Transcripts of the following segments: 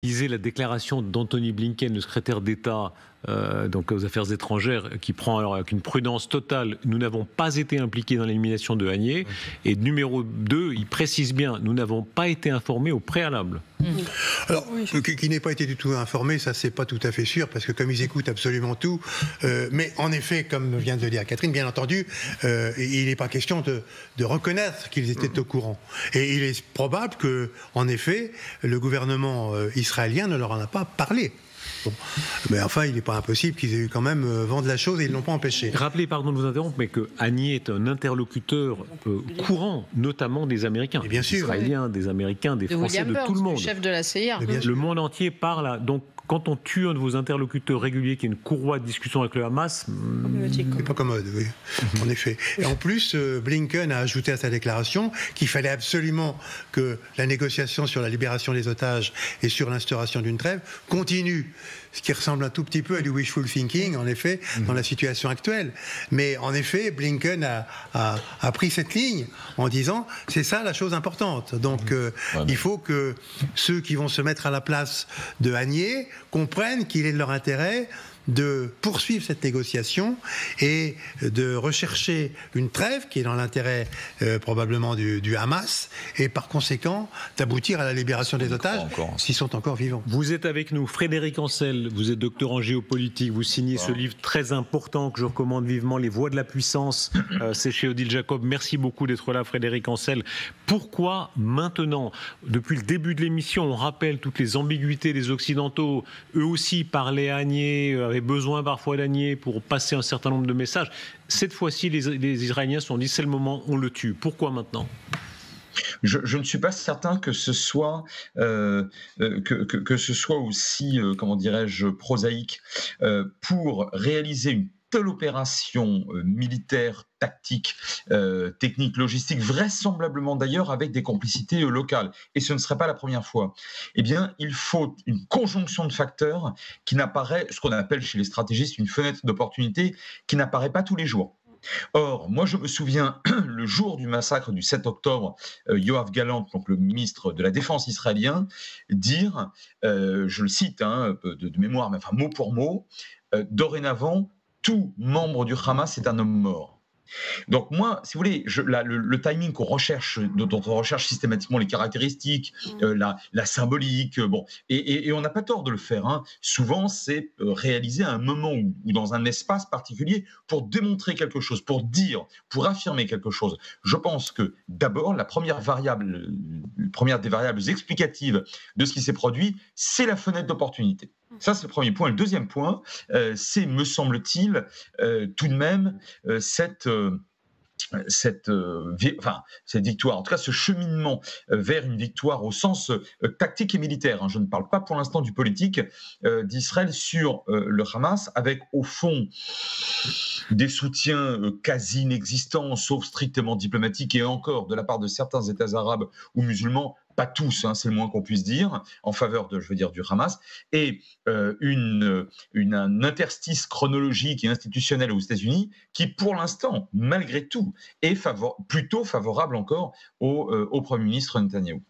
Lisez la déclaration d'Anthony Blinken, le secrétaire d'État donc aux Affaires étrangères, qui prend alors avec une prudence totale. Nous n'avons pas été impliqués dans l'élimination de Haniyeh. Et numéro 2, il précise bien, nous n'avons pas été informés au préalable. Alors, qui n'ait pas été du tout informé, ça c'est pas tout à fait sûr, parce que comme ils écoutent absolument tout, mais en effet, comme vient de le dire Catherine, bien entendu, il n'est pas question de reconnaître qu'ils étaient au courant. Et il est probable que, en effet, le gouvernement israélien ne leur en a pas parlé. Bon. Mais enfin, il n'est pas impossible qu'ils aient eu quand même vent de la chose et ils ne l'ont pas empêché. Rappelez, pardon de vous interrompre, mais que Haniyeh est un interlocuteur courant, notamment des Américains, bien sûr, des Israéliens, des Américains, des Français, William de tout le monde. Le chef de la CIA. Le monde entier parle. Donc, quand on tue un de vos interlocuteurs réguliers, qui est une courroie de discussion avec le Hamas, c'est pas commode, oui, en effet. Et en plus, Blinken a ajouté à sa déclaration qu'il fallait absolument que la négociation sur la libération des otages et sur l'instauration d'une trêve continue. Ce qui ressemble un tout petit peu à du wishful thinking, en effet, dans la situation actuelle. Mais en effet, Blinken a pris cette ligne en disant c'est ça la chose importante. Donc il faut que ceux qui vont se mettre à la place de Haniyeh comprennent qu'il est de leur intérêt de poursuivre cette négociation et de rechercher une trêve qui est dans l'intérêt probablement du Hamas et par conséquent d'aboutir à la libération des otages s'ils sont encore vivants. Vous êtes avec nous, Frédéric Ancel, vous êtes docteur en géopolitique, vous signez ce livre très important que je recommande vivement, Les Voies de la puissance, c'est chez Odile Jacob. Merci beaucoup d'être là, Frédéric Ancel. Pourquoi maintenant? Depuis le début de l'émission, on rappelle toutes les ambiguïtés des Occidentaux, eux aussi parlaient à Haniyeh, avaient besoin parfois d'Haniyeh pour passer un certain nombre de messages. Cette fois-ci, les Israéliens se sont dit c'est le moment, on le tue. Pourquoi maintenant ? Je ne suis pas certain que ce soit que ce soit aussi comment dirais-je prosaïque pour réaliser une telle opération militaire, tactique, technique, logistique, vraisemblablement d'ailleurs avec des complicités locales, et ce ne serait pas la première fois, eh bien, il faut une conjonction de facteurs qui n'apparaît, ce qu'on appelle chez les stratégistes une fenêtre d'opportunité, qui n'apparaît pas tous les jours. Or, moi je me souviens, le jour du massacre du 7 octobre, Yoav Gallant, donc le ministre de la Défense israélien, dire, je le cite de mémoire, mais enfin mot pour mot, dorénavant, tout membre du Hamas est un homme mort. Donc moi, si vous voulez, le timing qu'on recherche, dont on recherche systématiquement les caractéristiques, la symbolique, bon, et on n'a pas tort de le faire. Hein. Souvent, c'est réalisé à un moment ou dans un espace particulier pour démontrer quelque chose, pour dire, pour affirmer quelque chose. Je pense que d'abord, la première des variables explicatives de ce qui s'est produit, c'est la fenêtre d'opportunité. Ça, c'est le premier point. Le deuxième point, c'est, me semble-t-il, tout de même, cette victoire, en tout cas ce cheminement vers une victoire au sens tactique et militaire. Hein. Je ne parle pas pour l'instant du politique d'Israël sur le Hamas, avec au fond des soutiens quasi inexistants, sauf strictement diplomatiques, et encore de la part de certains États arabes ou musulmans, pas tous, hein, c'est le moins qu'on puisse dire, en faveur du Hamas, et un interstice chronologique et institutionnel aux États-Unis qui, pour l'instant, malgré tout, est plutôt favorable encore au Premier ministre Netanyahou.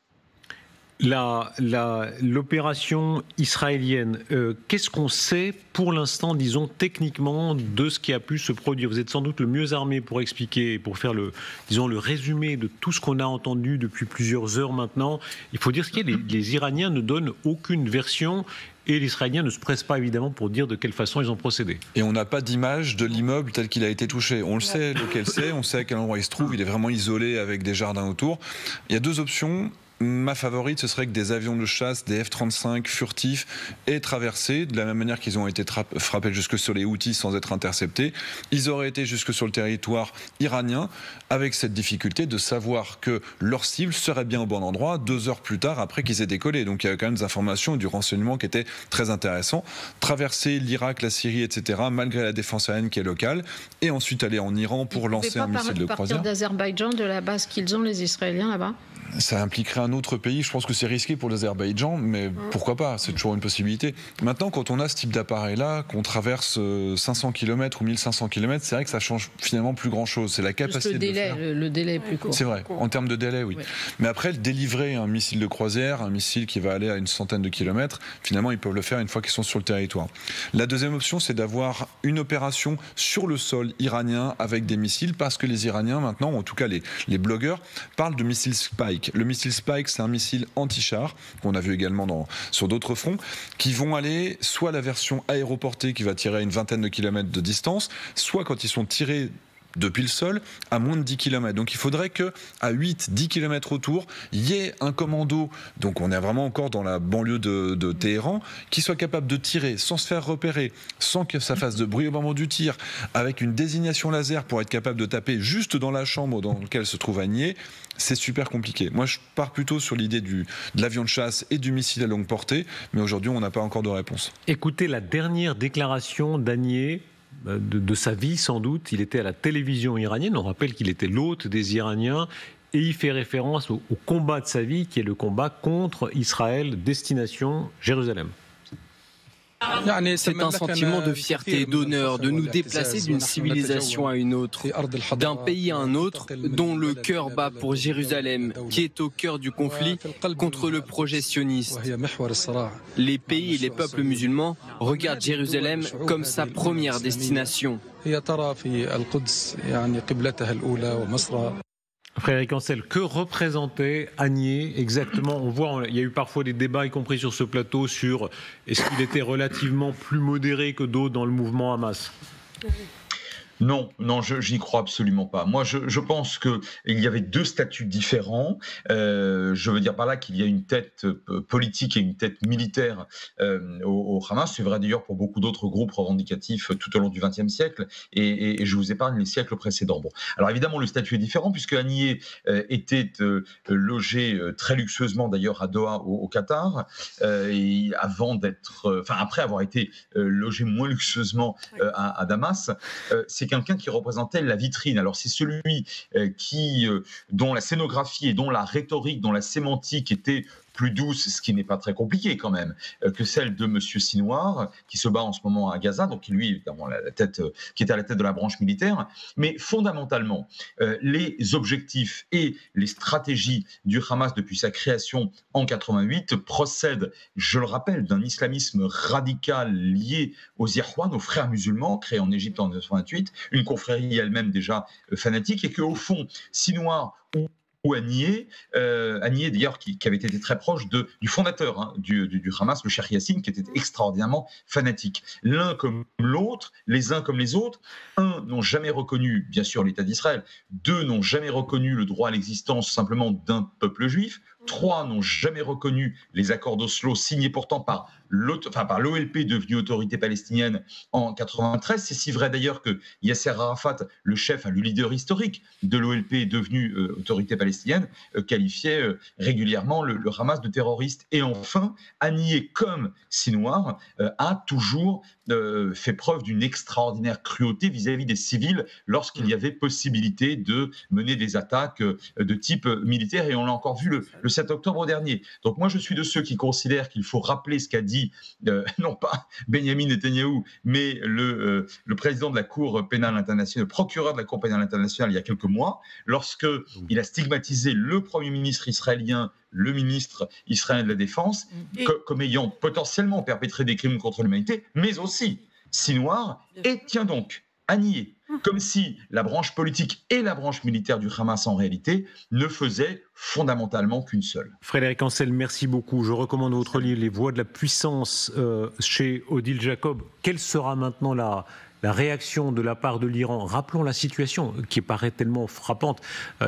L'opération israélienne, qu'est-ce qu'on sait pour l'instant, disons techniquement, de ce qui a pu se produire? Vous êtes sans doute le mieux armé pour expliquer, pour faire le résumé de tout ce qu'on a entendu depuis plusieurs heures maintenant. Il faut dire ce qu'il y a, les Iraniens ne donnent aucune version. Et les Israéliens ne se pressent pas évidemment pour dire de quelle façon ils ont procédé. Et on n'a pas d'image de l'immeuble tel qu'il a été touché. On le sait lequel c'est, on sait à quel endroit il se trouve, il est vraiment isolé avec des jardins autour. Il y a deux options. Ma favorite, ce serait que des avions de chasse, des F-35 furtifs, aient traversé, de la même manière qu'ils ont été frappés jusque sur les Houthis sans être interceptés. Ils auraient été jusque sur le territoire iranien, avec cette difficulté de savoir que leur cible serait bien au bon endroit 2 heures plus tard après qu'ils aient décollé. Donc il y a quand même des informations et du renseignement qui étaient très intéressants. Traverser l'Irak, la Syrie, etc., malgré la défense aérienne qui est locale, et ensuite aller en Iran pour lancer un missile de croisière. Partir d'Azerbaïdjan, de la base qu'ils ont, les Israéliens, là-bas? Ça impliquerait un autre pays, je pense que c'est risqué pour l'Azerbaïdjan, mais pourquoi pas, c'est toujours une possibilité. Maintenant, quand on a ce type d'appareil-là, qu'on traverse 500 km ou 1500 km, c'est vrai que ça change finalement plus grand-chose. C'est la capacité de faire. Le délai est plus court. C'est vrai, en termes de délai, oui. Mais après, délivrer un missile de croisière, un missile qui va aller à une centaine de kilomètres, finalement, ils peuvent le faire une fois qu'ils sont sur le territoire. La deuxième option, c'est d'avoir une opération sur le sol iranien avec des missiles, parce que les Iraniens, maintenant, en tout cas les blogueurs, parlent de missile Spike. Le missile Spike, c'est un missile anti-char, qu'on a vu également sur d'autres fronts, qui vont aller soit la version aéroportée qui va tirer à une vingtaine de kilomètres de distance, soit quand ils sont tirés depuis le sol à moins de 10 km. Donc il faudrait qu'à 8-10 km autour, il y ait un commando, donc on est vraiment encore dans la banlieue de Téhéran, qui soit capable de tirer sans se faire repérer, sans que ça fasse de bruit au moment du tir, avec une désignation laser pour être capable de taper juste dans la chambre dans laquelle se trouve Agnier. C'est super compliqué. Moi, je pars plutôt sur l'idée de l'avion de chasse et du missile à longue portée, mais aujourd'hui, on n'a pas encore de réponse. Écoutez la dernière déclaration d'Agnier, de sa vie sans doute. Il était à la télévision iranienne, on rappelle qu'il était l'hôte des Iraniens, et il fait référence au combat de sa vie, qui est le combat contre Israël, destination Jérusalem. C'est un sentiment de fierté et d'honneur de nous déplacer d'une civilisation à une autre, d'un pays à un autre, dont le cœur bat pour Jérusalem, qui est au cœur du conflit contre le projet sioniste. Les pays et les peuples musulmans regardent Jérusalem comme sa première destination. Frédéric Ancel, que représentait Agnier exactement? On voit, il y a eu parfois des débats, y compris sur ce plateau, sur est-ce qu'il était relativement plus modéré que d'autres dans le mouvement Hamas? Non, je n'y crois absolument pas. Moi, je pense qu'il y avait deux statuts différents. Je veux dire par là qu'il y a une tête politique et une tête militaire au Hamas. C'est vrai d'ailleurs pour beaucoup d'autres groupes revendicatifs tout au long du XXe siècle. Et je vous épargne les siècles précédents. Bon, alors évidemment, le statut est différent puisque Agnier était logé très luxueusement d'ailleurs à Doha au Qatar, et après avoir été logé moins luxueusement à Damas. C'est quelqu'un qui représentait la vitrine. Alors c'est celui dont la scénographie et dont la rhétorique, dont la sémantique était plus douce, ce qui n'est pas très compliqué quand même, que celle de M. Sinwar, qui se bat en ce moment à Gaza, donc lui, évidemment, qui est à la tête de la branche militaire. Mais fondamentalement, les objectifs et les stratégies du Hamas depuis sa création en 88 procèdent, je le rappelle, d'un islamisme radical lié aux Ikhwan, aux frères musulmans, créés en Égypte en 1928, une confrérie elle-même déjà fanatique, et qu'au fond, Sinwar ou Agnier d'ailleurs qui avait été très proche du fondateur du Hamas, le Cheikh Yassine, qui était extraordinairement fanatique. L'un comme l'autre, les uns comme les autres, un, n'ont jamais reconnu, bien sûr, l'État d'Israël, deux, n'ont jamais reconnu le droit à l'existence simplement d'un peuple juif, trois, n'ont jamais reconnu les accords d'Oslo signés pourtant par l'OLP devenue autorité palestinienne en 93. C'est si vrai d'ailleurs que Yasser Arafat, le chef, le leader historique de l'OLP devenue autorité palestinienne, qualifiait régulièrement le Hamas de terroriste. Et enfin, Agnier comme Sinwar a toujours fait preuve d'une extraordinaire cruauté vis-à-vis des civils lorsqu'il y avait possibilité de mener des attaques de type militaire, et on l'a encore vu le 7 octobre dernier. Donc moi je suis de ceux qui considèrent qu'il faut rappeler ce qu'a dit non pas Benyamin Netanyahou, mais le président de la Cour pénale internationale, le procureur de la Cour pénale internationale il y a quelques mois, lorsqu'il a stigmatisé le Premier ministre israélien, le ministre israélien de la Défense, comme ayant potentiellement perpétré des crimes contre l'humanité, mais aussi Sinwar, et tiens donc, Agnier, comme si la branche politique et la branche militaire du Hamas en réalité ne faisaient fondamentalement qu'une seule. Frédéric Ancel, merci beaucoup. Je recommande votre livre « Les voies de la puissance » chez Odile Jacob. Quelle sera maintenant la réaction de la part de l'Iran? Rappelons la situation qui paraît tellement frappante.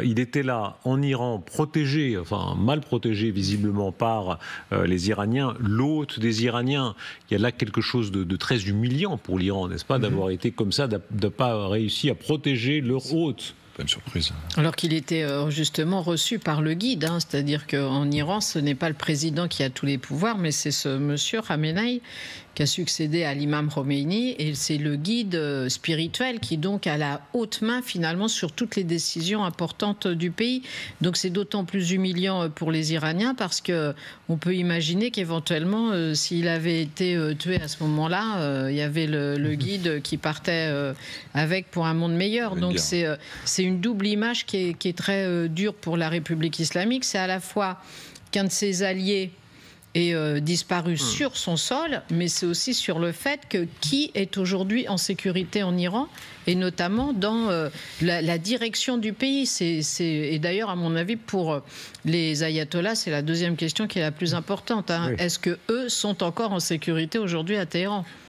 Il était là, en Iran, protégé, enfin mal protégé visiblement par les Iraniens, l'hôte des Iraniens. Il y a là quelque chose de très humiliant pour l'Iran, n'est-ce pas, d'avoir été comme ça, de ne pas réussi à protéger leur hôte. pas une surprise. Alors qu'il était justement reçu par le guide, hein, c'est-à-dire qu'en Iran, ce n'est pas le président qui a tous les pouvoirs, mais c'est ce monsieur Khamenei qui a succédé à l'imam Khomeini, et c'est le guide spirituel qui donc a la haute main finalement sur toutes les décisions importantes du pays. Donc c'est d'autant plus humiliant pour les Iraniens parce que on peut imaginer qu'éventuellement, s'il avait été tué à ce moment-là, il y avait le guide qui partait avec pour un monde meilleur. Donc c'est une double image qui est très dure pour la République islamique. C'est à la fois qu'un de ses alliés est disparu sur son sol, mais c'est aussi sur le fait que qui est aujourd'hui en sécurité en Iran, et notamment dans la direction du pays. Et d'ailleurs, à mon avis, pour les ayatollahs, c'est la deuxième question qui est la plus importante. Hein. Oui. Est-ce qu'eux sont encore en sécurité aujourd'hui à Téhéran ?